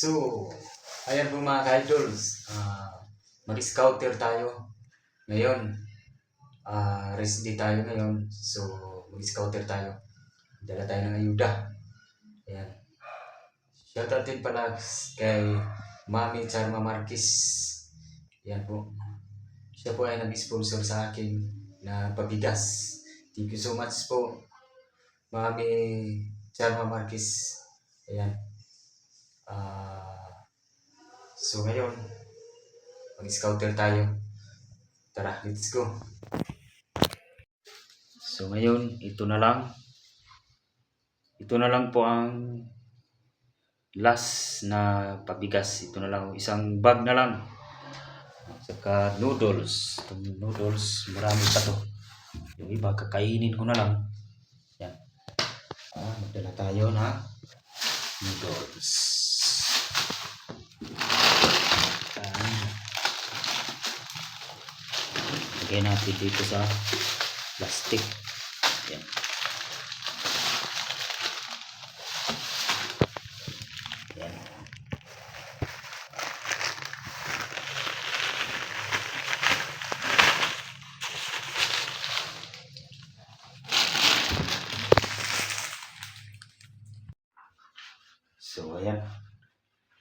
So, ayan po mga ka-idols, mag-scouter tayo ngayon. Rest day tayo ngayon, so mag-scouter tayo. Dala tayo ng ayuda. Ayan. Shoutout din pala kay Mami Charma Marquez. Ayan po. Siya po ay nag-sponsor sa akin na pabigas. Thank you so much po, Mami Charma Marquez. Ayan. So ngayon, mag-scouter tayo. Tara, let's go. So ngayon, ito na lang po ang last na pabigas. Ito na lang, isang bag na lang. Saka noodles. Itong noodles, marami pa to. Yung iba, kakainin ko na lang. Yan. Magdala tayo na noodles. Lagay natin dito sa plastic. Yan. Yan. So ayan.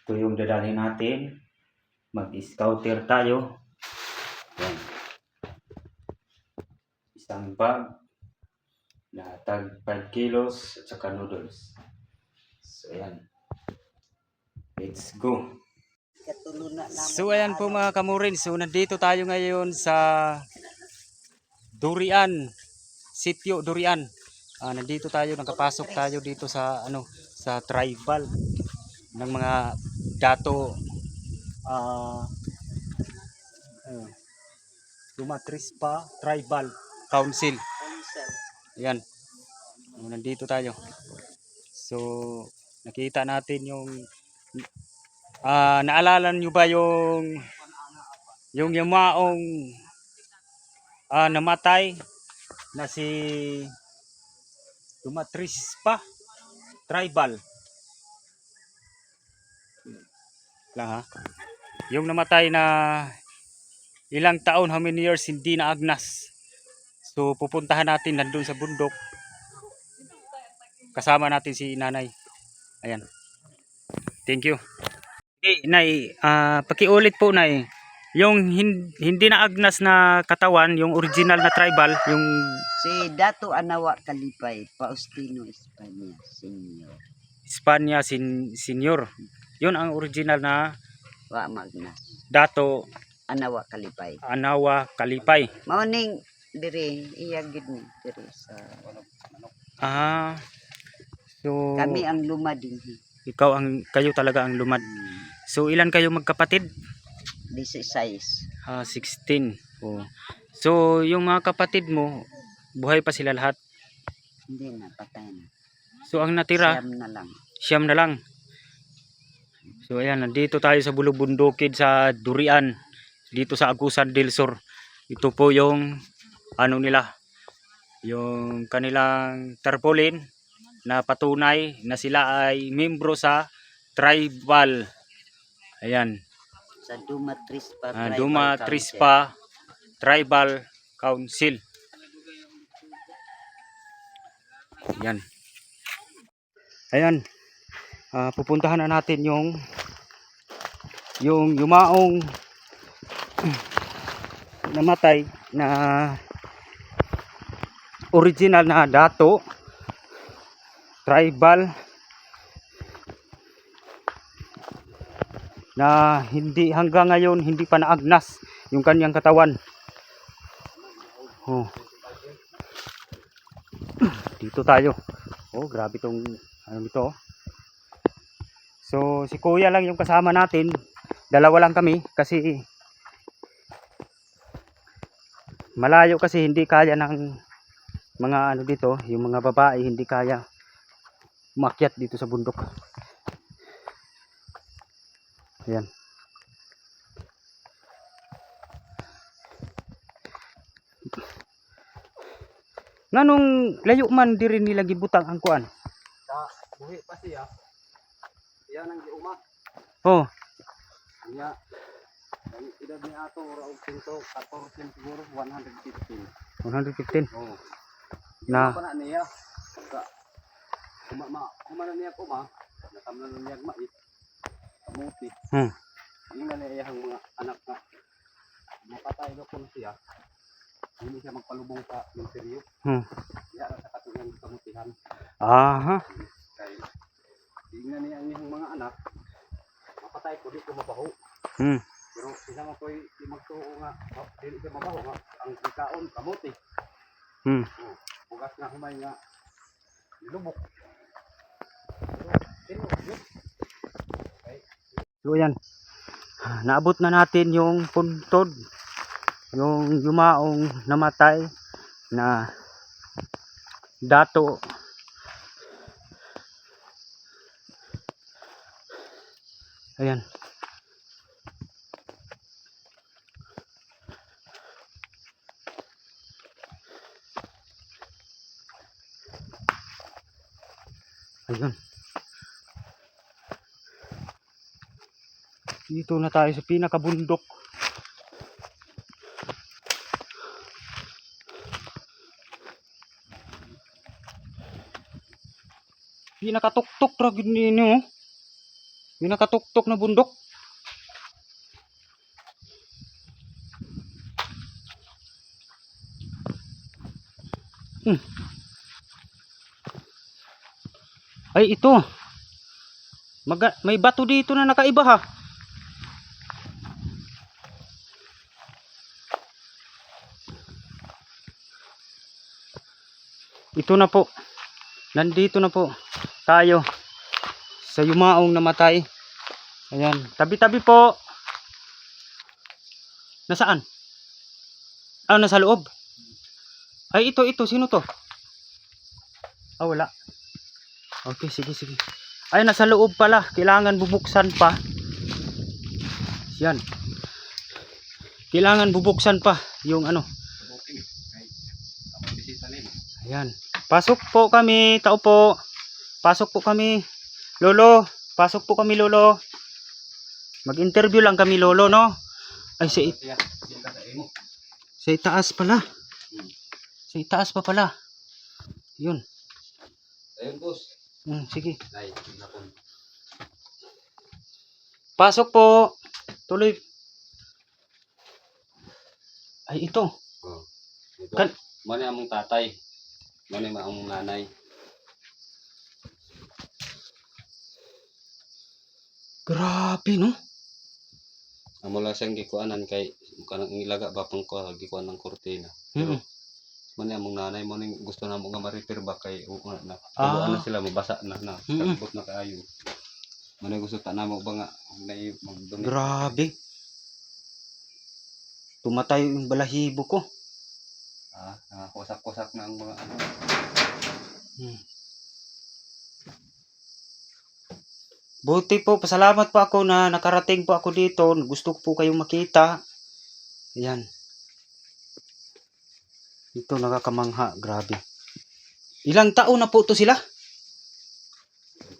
Ito yung dadalhin natin. Mag-scouter tayo. Yan. Isang bag na tag 5 kilos at saka noodles. So ayan. Let's go. So ayan po mga kamurin. So nandito tayo ngayon sa Durian. Sitio Durian. Nandito tayo, nakapasok tayo dito sa sa tribal ng mga dato Dumatrispa Tribal Council. Ayan. Nandito tayo. So nakita natin yung naalala nyo ba yung yumaong namatay na si Dumatrispa Tribal lang, ha? Yung namatay na ilang taon, how many years hindi na agnas. So pupuntahan natin nandun sa bundok. Kasama natin si nanay. Ayan. Thank you. Okay, nay, pakiulit po nay. Yung hindi na agnas na katawan, yung original na tribal, yung si Dato Anawa Kalipay, Faustino Espanya Senior. Espanya Senior. Yun ang original na Wa Magnas. Dato Anawa Kalipay. Anawa Kalipay. Mauning diri iya gid ni diri sa so kami ang lumad din. Kayo talaga ang lumad. So ilan kayo magkapatid? 16. 16. Oh. So yung mga kapatid mo, buhay pa sila lahat? Hindi na, patay na. So ang natira? Siyam na lang. So ayan, nandito tayo sa Bulubundukid sa Durian, dito sa Agusan del Sur. Ito po yung nila, yung kanilang tarpaulin na patunay na sila ay membro sa tribal. Ayan. Sa Dumatrispa Dumatrispa Tribal Council. Ayan. Ayan. Pupuntahan na natin yung yumaong namatay na original na dato tribal na hindi hanggang ngayon hindi pa naagnas yung kanyang katawan. Dito tayo. Grabe tong ito. So si kuya lang yung kasama natin. Dalawa lang kami kasi malayo, kasi hindi kaya ng mga dito, yung mga babae hindi kaya umakyat dito sa bundok. Ayan. Nganong layo man diri nila gibutang ang kuan? Sa buhi pa siya. Yan ang giuma. Oh, Kanya, ang edad ni ato, raog 14 siguro, 115. 115. Oo. Na, Pa na niya. Pagka, kumana niya ko ma, nakamlan na niya mais, kamuti. Yung na niya ang mga anak na, mapatay na kung siya, hindi siya magpalubong sa interior. Kaya sa katulang kamutihan. aha. Kaya, tingnan niya ang iyong mga anak, mapatay ko, di ko mabaho. Pero isama ko magtuo nga, hindi siya mabaho nga, ang ikaon, kamuti. Bugas na humay nga, nilubok. Pero, So yan. Naabot na natin yung puntod. Yung yumaong namatay na dato. Ayan. Ayun. Dito na tayo sa pinakabundok. Pinakatuktok ra gid ninyo. Pinakatuktok na bundok. Ay ito. May bato dito na nakaiba ha. Ito na po. Nandito na po tayo sa yumaong namatay. Ayan, tabi-tabi po. Nasaan? Ah, nasa loob. Ay, ito, sino to? Ah, wala. Okay, sige. Ay, nasa loob pala. Kailangan bubuksan pa. Yan. Kailangan bubuksan pa yung ano. Ayan. Pasok po kami, tao po. Pasok po kami. Lolo, pasok po kami lolo. Mag-interview lang kami lolo, no? Ay, sa itaas pala. Sa itaas pa pala. Yun. ayun boss. Sige. Ay, napon. Pasok po. Tuloy. Ay, ito. Oh. Ito. Kan Mani among tatay. Mani among nanay. Grabe, no? Amo lang siyang gikuanan kay kanang ilaga ba pang ko gikuan ng kortina. Pero mani among nanay mo ning gusto na mo nga ma-repair ba kay na tuloan na sila mabasa na kalbot na kaayo. Mani gusto ta namo ba nga may magdumi. Grabe. Tumatay yung balahibo ko. Kusak-kusak na ang mga ano. Buti po, pasalamat po ako na nakarating po ako dito. Gusto ko po kayong makita. Ayan. Ito nakakamangha, grabe. Ilang taon na po to sila?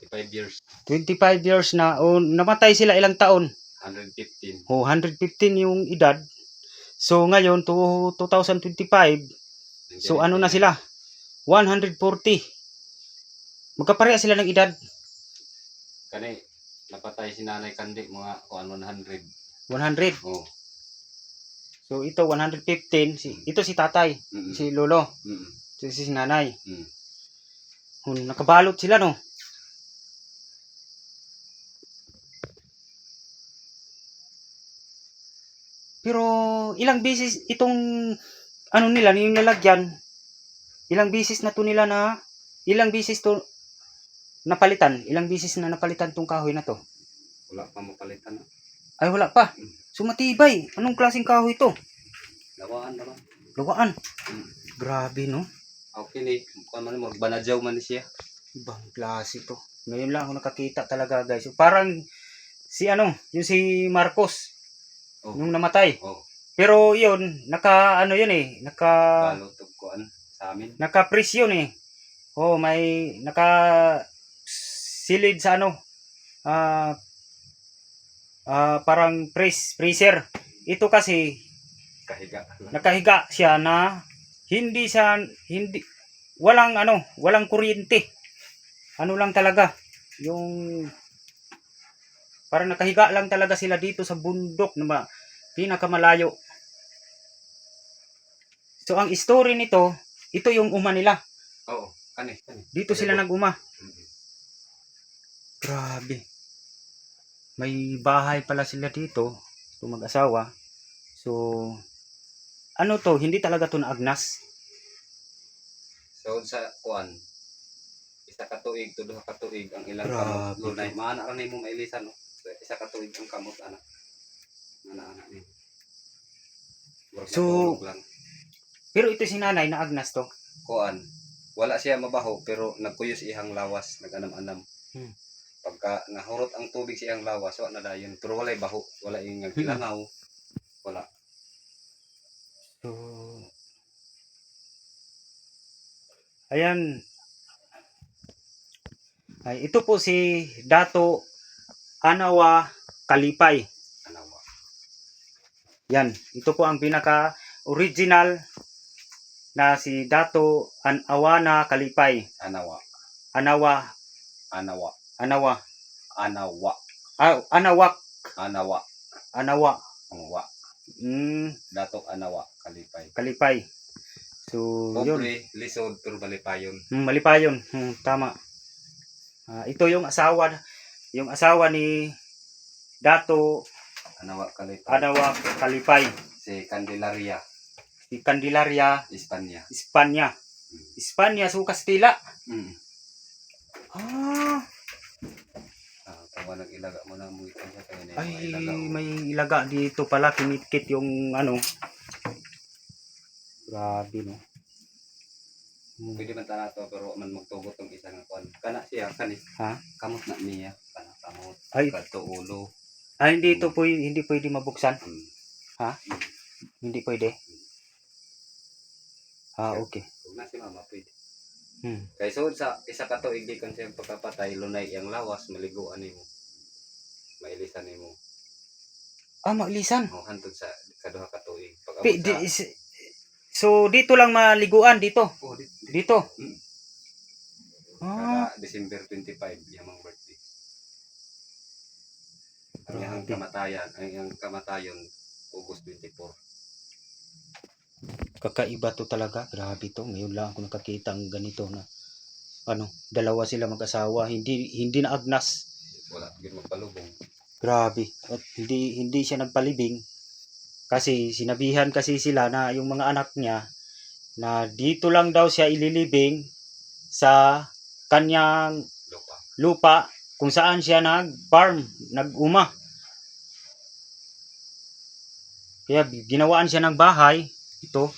25 years. 25 years na. O, namatay sila ilang taon? 115. O, 115 yung edad. So, ngayon, 2025. So, ano na sila? 140. Magkapareha sila ng edad. Kani napatay si Nanay Kandi mga 100. 100. Oh. So, ito 115. Ito si tatay. Si lolo. Si nanay. Nakabalot sila, no? Pero ilang beses itong ano nila, yung nilagyan, ilang beses na to nila na, ilang beses to napalitan, ilang beses na napalitan tong kahoy na to. Wala pa mapalitan. Ay, wala pa. So matibay. Anong klaseng kahoy to? Lawaan naman. Lawaan. Grabe, no? Okay ni, kung man magbanadyaw man siya. Ibang klase to. Ngayon lang ako nakakita talaga, guys. So, parang si ano, yung si Marcos. Nung namatay. Pero yun, ano yun eh, balotog kuan sa amin. Naka-freeze yun eh. Oh, may naka silid sa ano. parang freezer. Ito kasi Kahiga. nakahiga siya na hindi walang kuryente. Ano lang talaga, yung parang nakahiga lang talaga sila dito sa bundok na pinakamalayo. So ang story nito, ito yung uma nila. Oo, kani. Dito sila nag-uma. Mm. Grabe. May bahay pala sila dito, itong mag-asawa. So, ano to, hindi talaga to naagnas. So sa kuan, isa ka tuig to duha ka tuig ang ilang Grabe. kamot lunay. Maana ra nimo mailisan no. So, isa ka tuig ang kamot anak. Ana ni. So, pero ito si nanay naagnas to. kuan, wala siya mabaho pero nagkuyos ihang lawas, nag-anam-anam. Hmm. Pagka nahurot ang tubig sa iyang lawas, wala na dayon. Pero walay baho, wala yung kilangaw. Wala. So, ayan. Ay, ito po si Dato Anawa Kalipay. Anawa. Yan, ito po ang pinaka original na si Dato Awana Kalipay. Anawa. Anawa, Anawa. Anawa, Anawa. Anawak, Anawa. Anawa, Anawa. Dato Anawa. Kalipay. Kalipay. So, yun. Pobre, lisod, pero malipayon. Malipayon. Tama. Ito yung asawa ni Dato Anawa Kalipay. Anawa Kalipay. Si Candelaria, Si Candelaria, Espanya. Espanya. Espanya, so Kastila. Mm. Ah, Tawa nag-ilaga mo na mo ito sa kanya. ay, may ilaga dito pala. Kinitkit yung ano. Grabe, no? Pwede man tala to pero man magtugot tong isa nga kuan. Kana siya kani. Ha? Kamot na niya, kana kamot. Ay, Kadto ulo. hindi pwede mabuksan. Mm. Hindi pwede. Okay. Huwag na si mama pwede. Hmm. Kay sud sa isa ka tuig di kon siya pagkapatay lunay yang lawas maliguan nimo. Mailisan nimo. Mailisan. Mo hantod sa kaduha ka tuig. Pag So, dito lang maliguan, dito. oh, Dito. Mm. Ah, Kada December 25 yamang birthday. Ang iyang kamatayon August 24. kakaiba to talaga. Grabe to. Ngayon lang ako nakakita ng ganito na dalawa sila mag-asawa. Hindi na agnas. Wala gid magpalubong. Grabe. At hindi siya nagpalibing. Kasi sinabihan kasi sila na yung mga anak niya na dito lang daw siya ililibing sa kanyang lupa kung saan siya nag-farm, nag-uma. Kaya ginawaan siya ng bahay. Ito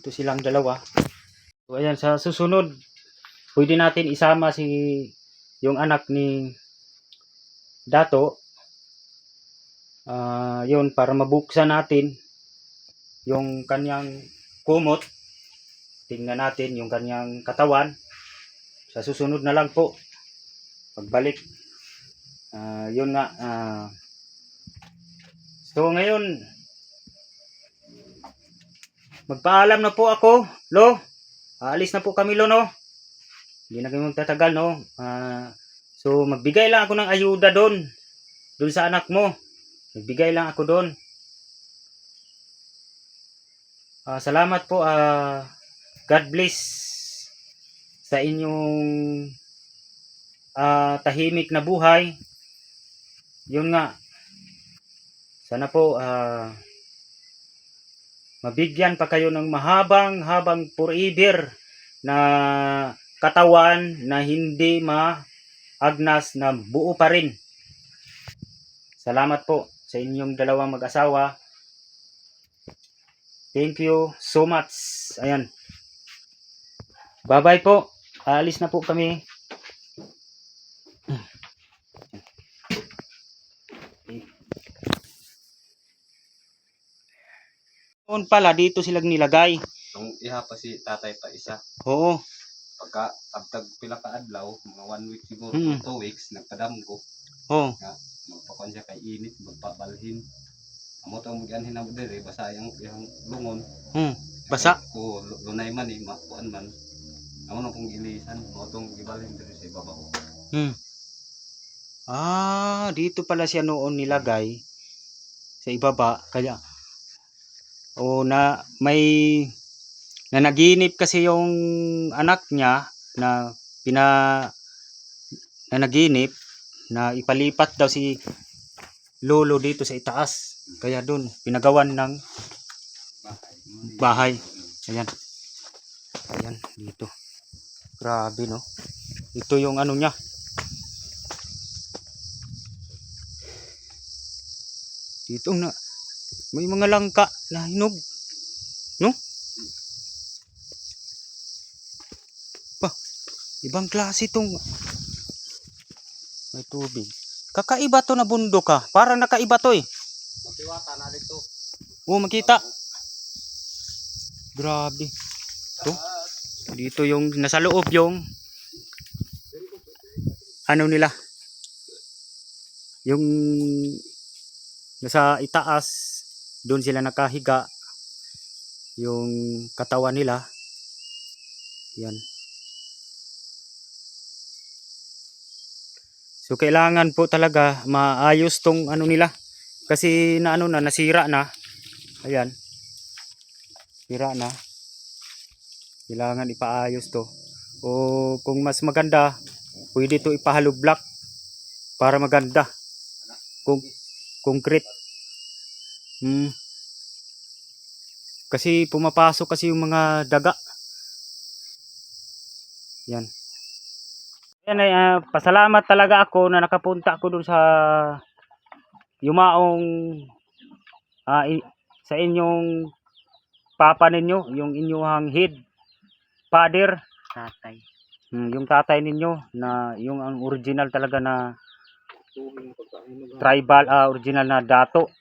silang dalawa. So ayan, sa susunod pwede natin isama yung anak ni Dato. Yun, para mabuksan natin yung kanyang kumot. Tingnan natin yung kanyang katawan. Sa susunod na lang po pagbalik. Yun nga. So ngayon magpaalam na po ako, Lo. Aalis na po kami, Lo, no? Hindi na kayo magtatagal, no? So magbigay lang ako ng ayuda doon sa anak mo. Nagbigay lang ako doon. Salamat po. God bless sa inyong tahimik na buhay. Yun nga. Sana po mabigyan pa kayo ng mahabang forever na katawan na hindi maagnas na buo pa rin. Salamat po sa inyong dalawang mag-asawa. Thank you so much. Ayan. Bye-bye po. Aalis na po kami. Noon pala, dito sila nilagay. Nung iha pa si tatay pa isa. Oo. Pagka abtag pila ka adlaw, mga 1 week siguro, Mm. 2 weeks nagpadam ko. Oo. magpakuan siya kay init, magpabalhin. Amo tong ganhin na mo dire basa yung lungon. Basa. Oo, lunay man makuan man. Amo na pong ilisan, mo tong gibalhin dire sa ibabaw. Dito pala siya noon nilagay sa ibaba kaya may nanaginip kasi yung anak niya na nanaginip na ipalipat daw si lolo dito sa itaas. Kaya doon pinagawan ng bahay. Ayan. Ayan dito. Grabe no. Ito yung ano niya. Dito na may mga langka na hinog. No? Ibang klase itong may tubig. Kakaiba to na bundok ha. Parang nakaiba to eh. Magtiwata na dito. Makita. Grabe. To. Dito yung nasa loob yung ano nila. Yung nasa itaas doon sila nakahiga. Yung katawan nila. Yan. So kailangan po talaga maayos tong ano nila kasi nasira na. Ayan. Sira na. Kailangan ipaayos to. O kung mas maganda, pwede to ipahalo block para maganda. Kung concrete. Kasi pumapasok kasi yung mga daga. Yan. Yan ay pasalamat talaga ako na nakapunta ako dun sa yumaong sa inyong papa ninyo, yung inyong head father, Tatay. yung tatay ninyo na yung ang original talaga na tribal, original na dato.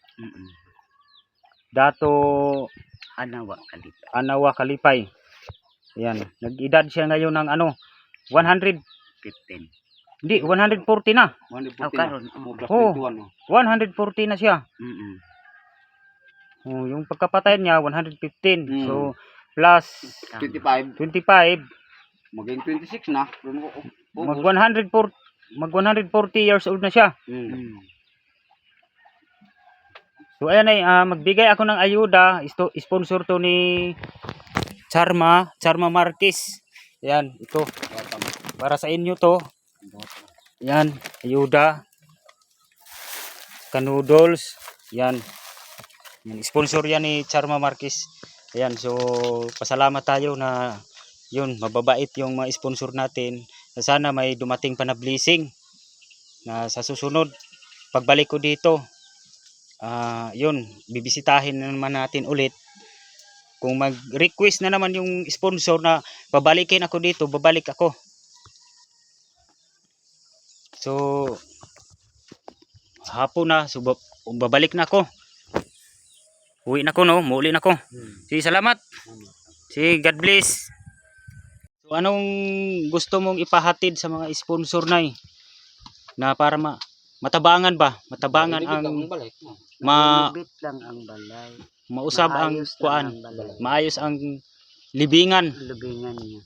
Dato Anawa Kalipay. Yan, nag-edad siya ngayon ng 100 15. Hindi, 140 na. 140 140 na siya. Yung pagkapatay niya 115. So plus 25. 25 Maging 26 na. mag 140 years old na siya. So ayan ay magbigay ako ng ayuda. Sponsor to ni Charma Marquez. Ayan, ito. Para sa inyo to. Yan, ayuda. Kanoodles. Yan. Sponsor yan ni Charma Marquez. Ayan, so pasalamat tayo na yun, mababait yung mga sponsor natin. Sana may dumating pa na blessing na sa susunod pagbalik ko dito. Yun, bibisitahin na naman natin ulit. Kung mag-request na naman yung sponsor na babalikin ako dito, babalik ako. So hapon na, so babalik na ako. Uwi na ako no, muuli na ako. Sige, salamat. Sige, God bless. So anong gusto mong ipahatid sa mga sponsor na para matabangan ba? Matabangan ang Malibit lang ang balay. mausab ang Maayos lang kuan. ang balay. Maayos ang libingan. Lubingan niya.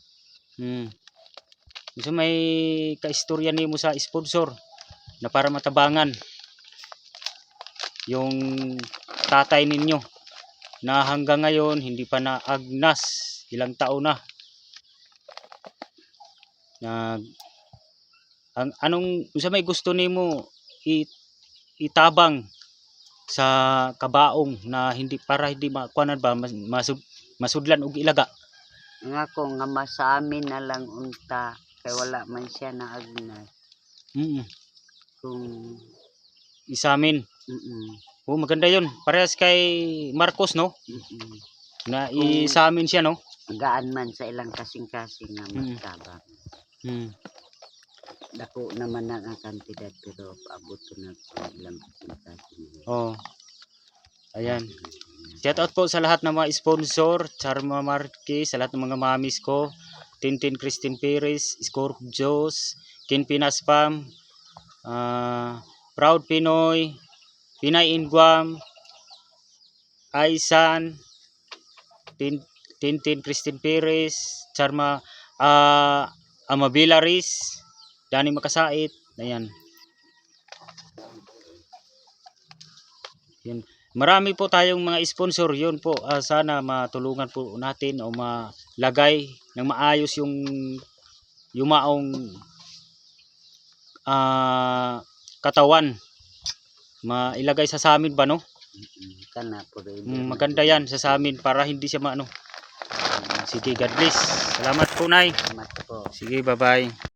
So may kaistorya nimo sa sponsor na para matabangan yung tatay ninyo na hanggang ngayon hindi pa naagnas, ilang taon na anong sa may gusto nimo itabang sa kabaong na hindi para hindi makuanan ba masudlan og ilaga. Nga ko nga masamin na lang unta kay wala man siya na agnas. Kung Isamin. Maganda yun. Parehas kay Marcos no? Na isamin siya no? gaan man sa ilang kasing-kasing nga magtabang. Dako naman na ang kantidad pero paabot na ilang kasing-kasing. Ayan. Shout out po sa lahat ng mga sponsor, Charma Marquez, sa lahat ng mga mamis ko, Tintin Christine Perez, Scorpios, Kinpinas Pam, Proud Pinoy, Pinay in Guam, Aisan, Tintin Christine Perez, Charma Amabila Riz, Dani Makasait. Ayan. Yun. Marami po tayong mga sponsor. Yun po, sana matulungan po natin o malagay ng maayos yung yumaong katawan. Mailagay sa amin ba, no? Kana po rin. Maganda yan sa amin para hindi siya maano. Sige, God bless. Salamat po, Nay. Salamat po. Sige, bye-bye.